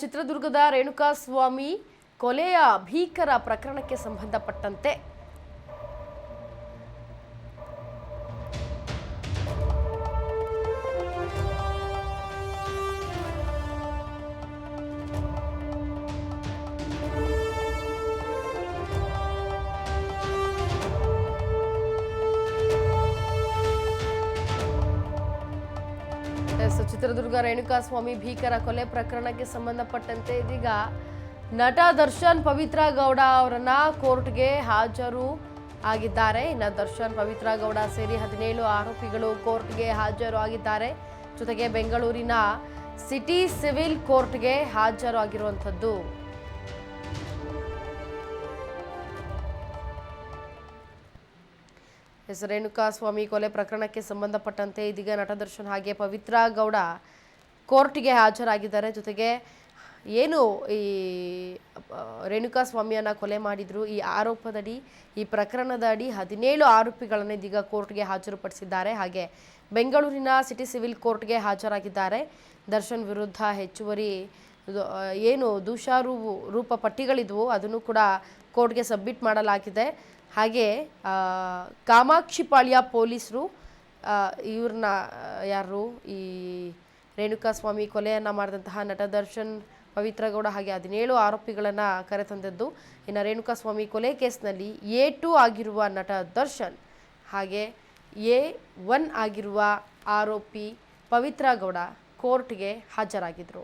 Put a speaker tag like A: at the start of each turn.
A: ಚಿತ್ರದುರ್ಗದ ರೇಣುಕಾಸ್ವಾಮಿ ಕೊಲೆಯ ಭೀಕರ ಪ್ರಕರಣಕ್ಕೆ ಸಂಬಂಧಪಟ್ಟಂತೆ ಚಿತ್ರದುರ್ಗ ರೇಣುಕಾಸ್ವಾಮಿ ಭೀಕರ ಕೊಲೆ ಪ್ರಕರಣಕ್ಕೆ ಸಂಬಂಧಪಟ್ಟಂತೆ ಇದೀಗ ನಟ ದರ್ಶನ್ ಪವಿತ್ರ ಗೌಡ ಅವರನ್ನ ಕೋರ್ಟ್ಗೆ ಹಾಜರು ಆಗಿದ್ದಾರೆ. ಇನ್ನು ದರ್ಶನ್ ಪವಿತ್ರ ಗೌಡ ಸೇರಿ 17 ಆರೋಪಿಗಳು ಕೋರ್ಟ್ಗೆ ಹಾಜರು ಆಗಿದ್ದಾರೆ. ಜೊತೆಗೆ ಬೆಂಗಳೂರಿನ ಸಿಟಿ ಸಿವಿಲ್ ಕೋರ್ಟ್ಗೆ ಹಾಜರು ಆಗಿರುವಂಥದ್ದು. ರೇಣುಕಾಸ್ವಾಮಿ ಕೊಲೆ ಪ್ರಕರಣಕ್ಕೆ ಸಂಬಂಧಪಟ್ಟಂತೆ ಇದೀಗ ನಟ ದರ್ಶನ್ ಹಾಗೆ ಪವಿತ್ರ ಗೌಡ ಕೋರ್ಟ್ಗೆ ಹಾಜರಾಗಿದ್ದಾರೆ. ಜೊತೆಗೆ ಏನು ಈ ರೇಣುಕಾಸ್ವಾಮಿಯನ್ನ ಕೊಲೆ ಮಾಡಿದ್ರು, ಈ ಆರೋಪದಡಿ, ಈ ಪ್ರಕರಣದ ಅಡಿ 17 ಆರೋಪಿಗಳನ್ನು ಇದೀಗ ಕೋರ್ಟ್ಗೆ ಹಾಜರುಪಡಿಸಿದ್ದಾರೆ. ಹಾಗೆ ಬೆಂಗಳೂರಿನ ಸಿಟಿ ಸಿವಿಲ್ ಕೋರ್ಟ್ಗೆ ಹಾಜರಾಗಿದ್ದಾರೆ. ದರ್ಶನ್ ವಿರುದ್ಧ ಹೆಚ್ಚುವರಿ ಏನು ದೋಷಾರೋಪ ಪಟ್ಟಿಗಳಿದ್ವು ಅದನ್ನು ಕೂಡ ಕೋರ್ಟ್ಗೆ ಸಬ್ಮಿಟ್ ಮಾಡಲಾಗಿದೆ. ಹಾಗೆ ಕಾಮಾಕ್ಷಿಪಾಳ್ಯ ಪೊಲೀಸರು ಇವ್ರನ್ನ ಯಾರು ಈ ರೇಣುಕಾಸ್ವಾಮಿ ಕೊಲೆಯನ್ನು ಮಾಡಿದಂತಹ ನಟ ದರ್ಶನ್ ಪವಿತ್ರ ಗೌಡ ಹಾಗೆ 17 ಆರೋಪಿಗಳನ್ನು ಕರೆತಂದದ್ದು. ಇನ್ನು ರೇಣುಕಾಸ್ವಾಮಿ ಕೊಲೆ ಕೇಸ್ನಲ್ಲಿ A2 ಆಗಿರುವ ನಟ ದರ್ಶನ್ ಹಾಗೆ A1 ಆಗಿರುವ ಆರೋಪಿ ಪವಿತ್ರ ಗೌಡ ಕೋರ್ಟ್ಗೆ ಹಾಜರಾಗಿದ್ದರು.